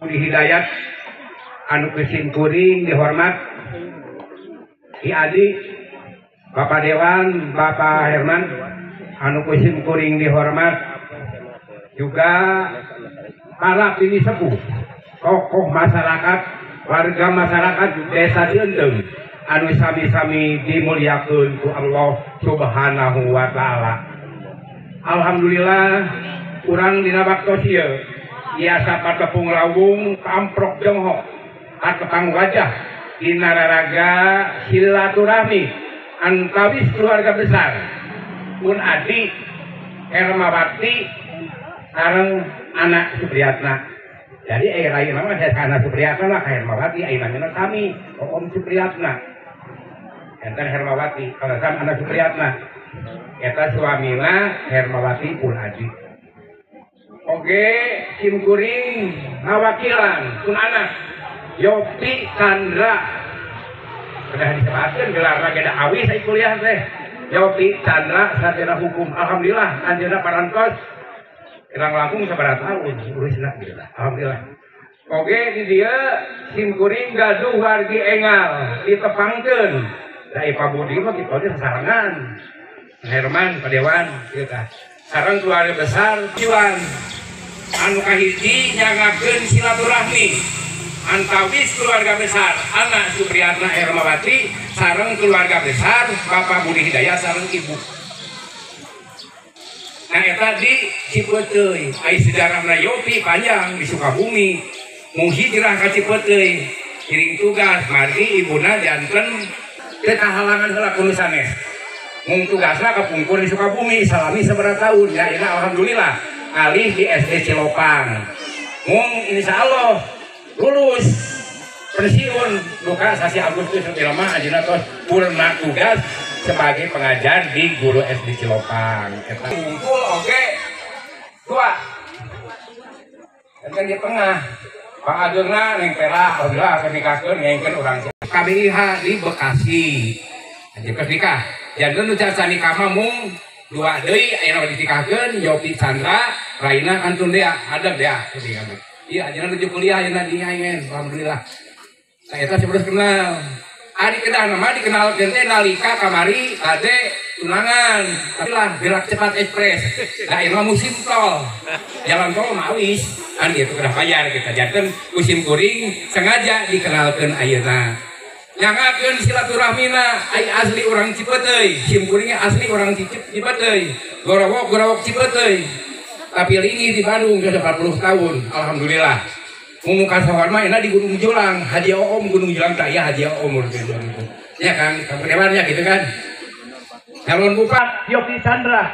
Budi Hidayat anu kesim kuring dihormat Ki Adi, Bapak Dewan, Bapak Herman anu kesim kuring dihormat, juga para pini sepuh, tokoh masyarakat, warga masyarakat desa Cienteng anu sami-sami dimuliakeun ku Allah Subhanahu wa taala. Alhamdulillah urang dina baktos ieu biasa patepung lawung kamprok jongho atepang wajah dina raraga silaturahmi antawis keluarga besar pun Adi Hermawati sareng anak Supriyatna. Jadi lain nama saya anak Supriyatna lah Hermawati ayeuna kami Om Supriyatna. Enten Hermawati kalau sama anak Supriyatna. Eta suamina Hermawati pun Adi. Oke, sim kuring ngawakilan pun anak Yopi Chandra. Sudah disebutkan gelarna geda awi saya kuliah teh. Yopi Chandra sarjana hukum. Alhamdulillah anjeunna parantos kirang langkung sabaraha tahun urusna gitu. Alhamdulillah. Oke, di dia sim kuring gaduh wargi engal ditepangkeun. Da Pak Budi mah kitu teh sasarangan. Herman Padewan kitu tah. Sareng keluarga besar Iwan anu kahiji nyangakeun silaturahmi antawis keluarga besar anak Supriyatna Hermawati sareng keluarga besar Bapak Budi Hidayat sareng Ibu. Nah eta di Cipeteuy ai sejarahna Yopi panjang di Sukabumi mung hijrah ka Cipeteuy kiring tugas margi ibuna janten teu kahalangan heula kudu sanes. Mung tugasna kapungkur di Sukabumi salami sabaraha tahun ya ini alhamdulillah alih di SD Cilopang. Mung insyaallah lulus pensiun duka sasi Agustus jelema ajeuna tos purna tugas sebagai pengajar di guru SD Cilopang. Eta kumpul oge tua. Enten di tengah Pak Agengna ning Perak alhamdulillah nikahkeun ngengkeun urang KBIH di Bekasi. Ajeng nikah. Jangan nu cara nikah mah mung dua deui ayeuna ditikahkeun Yopi Chandra, Raina antun dea, hadap dea. Iya, ajeuna nuju kuliah ayeuna di nyaen, alhamdulillah. Nah eta sabeus kenal. Ari kenal mah dikenalkeun teh nalika kamari tade tunangan. Tapi lah gerak cepat ekspres. Da ieu mah musim tol. Jalan tol mah awis. Kan kitu kedah bayar kita janten musim kuring sengaja dikenalkeun ayeuna. Nyangakeun silaturahmina ai asli orang Cipeteuy, sim kuringnya asli orang Cipeteuy, gorowok Cipeteuy. Tapi ini di Bandung sudah 40 tahun, alhamdulillah. Mung kasohor mah enak di Gunung Julang, Haji Oom Gunung Julang teh ya Haji Oom gitu. Ya kan, kapan gitu kan. Calon Bupati Yopi Chandra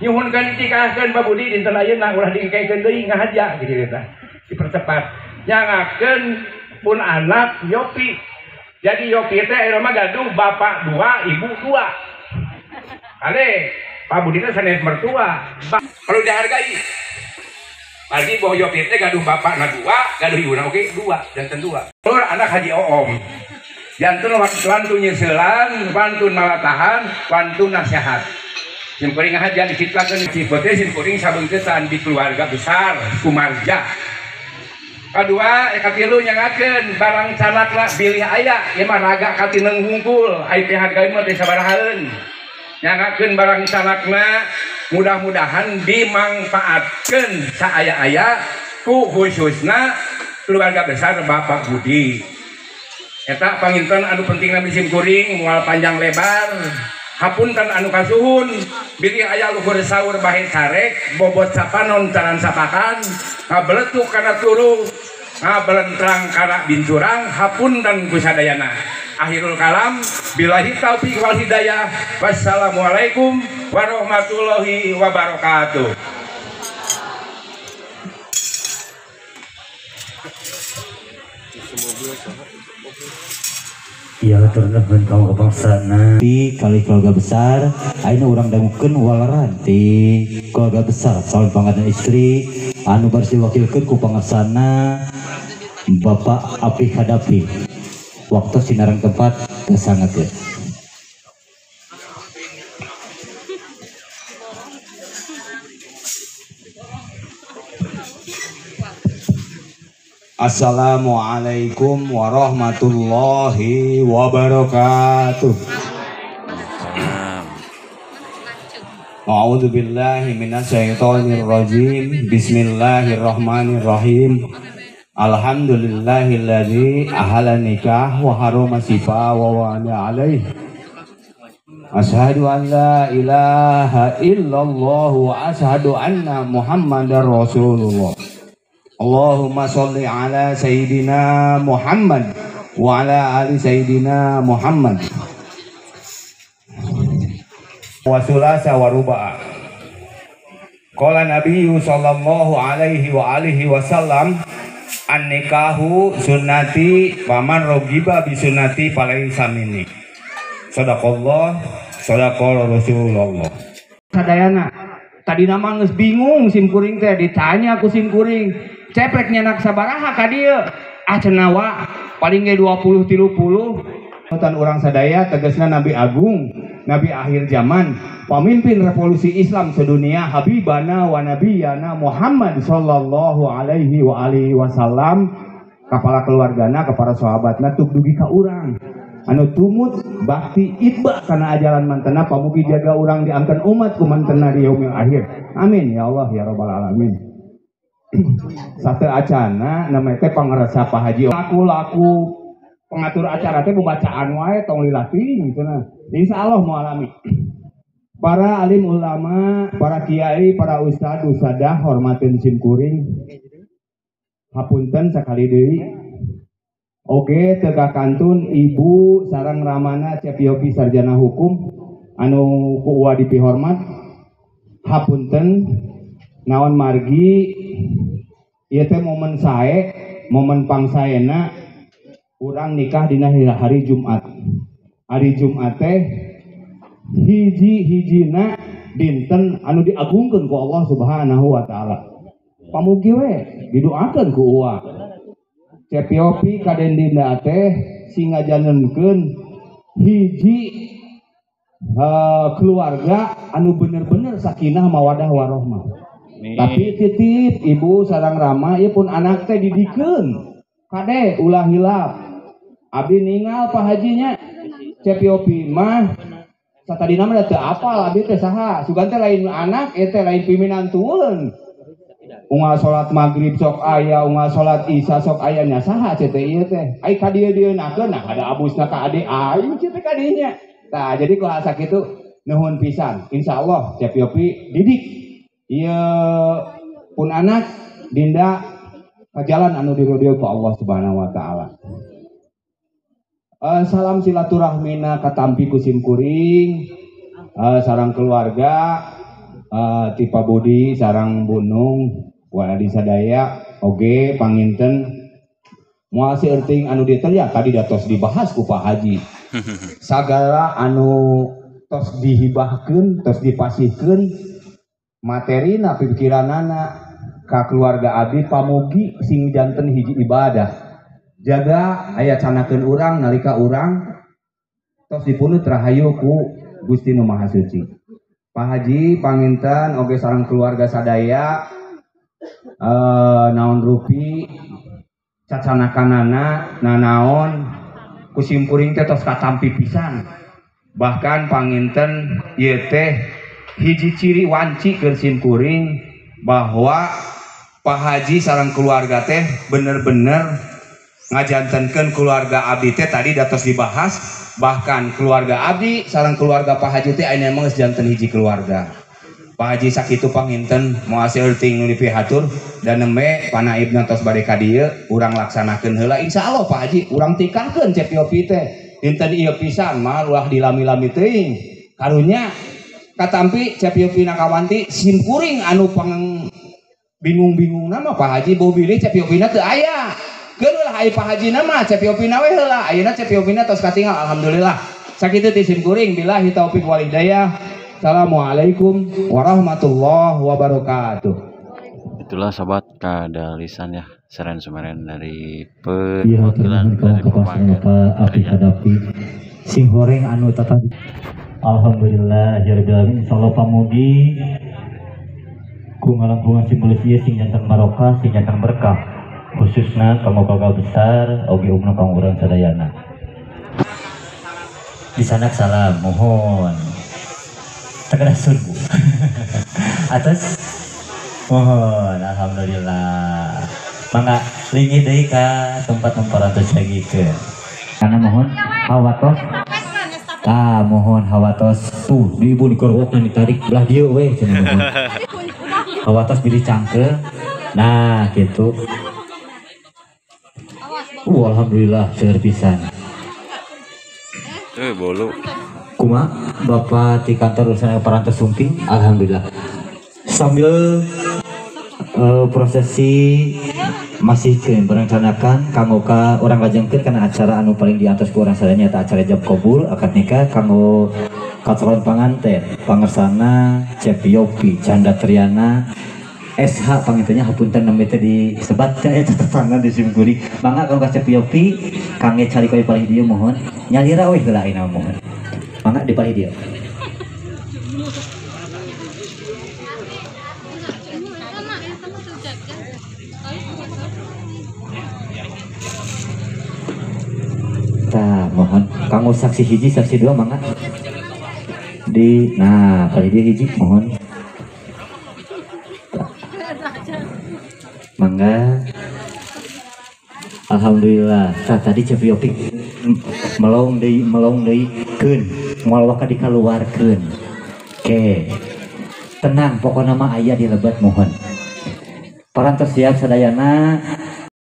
nyuhunkeun ditikahkeun Pak Budi dinten ayeuna ulah diengkekeun deui ngahaja gitu tah. Dipercepat. Nyangakeun pun anak Yopi. Jadi Yopi teh mah gaduh bapak dua, ibu dua. Ade, Pak Budi teh sanes mertua. Perlu dihargai. Bagi bahwa Yopi teh gaduh bapakna dua, gaduh ibuna oke dua, janten dua. Lur anak Haji Oom. Janten wantun nyeuselan, wantun malatahan, wantun nasihat. Sim kuring ngahaja diciptakeun Cipeteuy sim kuring sabeungkeutan di keluarga besar Sumarja. Kedua, katilu nyangakeun barang canakna bilih aya ieu mah raga katineng hungkul ai teh hargain mah teh sabarahaeun. Nyangakeun barang canakna mudah-mudahan dimanfaatkeun saaya-aya ku khususna keluarga besar Bapak Budi. Eta panginten anu pentingna bisim kuring moal panjang lebar. Hapunten anu kasuhun bilih aya luhur saur bahe carek bobot sapanon caran sapakan ngabeletuk kana turu ngabelentrang kana binturang hapunten kusadayana. Akhirul kalam billahi taufiq wal hidayah. Wassalamualaikum warahmatullahi wabarakatuh. Ya terdapat kaum kebangsana di kali keluarga besar aina orang dangukeun walaran di keluarga besar calon panganten istri anu bersih wakilkeun ku pangasana Bapak Apik Hadapi waktu sinarang tempat kesangakeun. Assalamualaikum warahmatullahi wabarakatuh. A'udzu billahi minasyaitonir rajim. Bismillahirrahmanirrahim. Alhamdulillahilladzi ahalla nikah wa harama sifa wa wa'ana alaihi. Asyhadu an la ilaha illallah wa asyhadu anna Muhammadar Rasulullah. Allahumma sholli ala sayyidina Muhammad wa ala ali sayyidina Muhammad. Wa sulasa wa ruba'a. Qala Nabiyyu sallallahu alaihi wa alihi wasallam, an-nikahu sunnati faman rogiba bi sunnati falaysa minni. Sadaqallah, sadaqallah Rasulullah. Sadayana tadi nama geus bingung simkuring teh ditanya ku simkuring. Cepreknya nak sabaraha ka dieu? Cenawa paling ge 20 30. Nutan urang sadaya tegasna Nabi Agung, Nabi akhir zaman, pemimpin revolusi Islam sedunia, habibana wa nabiyana Muhammad sallallahu alaihi wa alihi wasallam, kepala keluargana, kepada sahabatna tuk dugi ka urang. Anu tumut bakti itba kana ajaran mantena, pamugi jaga urang diangkat umat ku mantena di yaumil akhir. Amin ya Allah ya rabbal alamin. Satu acana namanya teh pangarasa Pak Haji laku pengatur acara teh bacaan wae tong lilating gitu nah. Insyaallah mau alami. Para alim ulama, para kiai, para ustad usadah hormatin simkuring. Hapunten sakali deui. Oge teu kakantun ibu sareng ramana Cepiopi sarjana hukum anu ku uwa dipihormat. Hapunten naon margi ieu teh momen sae, momen pangsaena urang nikah dina hari Jumat. Hari Jumat teh hiji-hijina dinten anu diagungkeun ku Allah Subhanahu wa taala. Pamugi we didoakeun ku uwa. Cepiopi kaden dinda teh singajanenkeun hiji keluarga anu bener-bener sakinah mawadah warahmah. Tapi titip ibu sareng rama ieu pun anak teh didikeun kade ulah hilap. Abdi ningal Pak Hajinya Cepiopi mah satadina mah teu apal abdi teh saha sugan teh lain anak teh lain piminantueun. Unggal salat maghrib sok aya, unggal salat isya sok aya nya saha teh ieu teh. Ai ka dieu-dieunakeun nah ada abusna ka ade aing kitu ka dinya. Tah jadi kumaha sakitu nuhun pisan. Insyaallah Cepiopi didik iya pun anak dinda jalan anu dirodeo ku Allah Subhanahu wa taala. Salam silaturahmina katampi ku simkuring sareng keluarga ti Pak Budi sareng Bunung wadi sadaya oge panginten moal si euting anu dieu teh ya tadi tos dibahas ku Pak Haji. Sagala anu tos dihibahkeun, tos dipasihkeun materina pikiranana ka keluarga abdi pamugi sing janten hiji ibadah jaga aya canakeun urang nalika urang tos dipunut rahayu ku Gusti Nu Maha Suci. Pak Haji panginten oge sareng keluarga sadaya naon rupi cacanakanana nanaon kusimpuring teh tos katampi pisan. Bahkan panginten ieu teh hiji ciri wanci keur simkuring bahwa Pak Haji sareng keluarga teh bener-bener ngajantenkeun keluarga abdi teh tadi datos dibahas, bahkan keluarga abdi sareng keluarga Pak Haji teh ayeuna mah geus janten hiji keluarga. Pak Haji sakitu panginten moal seueuting nu dipihatur dan nembe panaibna tos bade ka dieu urang laksanakeun heula insyaallah Pak Haji urang tikahkeun Cepiopi teh dinten ieu pisan mah ulah dilami-lami teuing karunya katampi Cepiopi nakawanti simkuring anu pang bingung-bingung nama Pak Haji bau bilih Cepiopina teu aya keun ulah aya Pak Haji nama Cepiopina we heula ayeuna Cepiopina tos katingal alhamdulillah sakitu ti simkuring billahi taufik wal hidayah. Assalamualaikum warahmatullahi wabarakatuh. Itulah sobat kadalisan ya seren sumeren dari perwakilan dari Bapak Api Hadapi sing horeng anu tata. Alhamdulillah jarabin insyaallah pamugi ku ngalangkungan simbolis ieu sing janten barokah sing janten berkah khususna kanggo keluarga besar oge umna kanggo urang sadayana. Di sana salam mohon tegadasun Bu. Atas mohon alhamdulillah. Mangga linggih deui ka tempat memperantos sagikeun. Karena mohon hawatos. Mohon hawatos tuh di ibu dikorwokna ditarik belah dieu we cenah mohon. Hawatos pilih cangke. Nah gitu. Alhamdulillah seueur pisan. Bolu. Kuma Bapak di kantor urusan perantos sumping alhamdulillah. Sambil prosesi masih berencanakan kanggo ka orang lajengkeun kana acara anu paling diantos ku urang sadaya eta acara jab kabul akad nikah kanggo calon pengantin pangersana Cepiopi Canda Triana SH pangintennya hapunten nami teh disebat eta tetangga di Simguri. Mangga kanggo Cepiopi kangge cari koe palih dieu mohon nyalira we heula ayeuna mohon. Mangga di palih dieu. Mohon kanggo saksi hiji saksi dua mangga di kali dia hiji mohon mangga alhamdulillah tadi Cepiopi melong deui keun moal waka dikaluarkeun ke tenang pokokna mah aya di lebat mohon parantos siap sadayana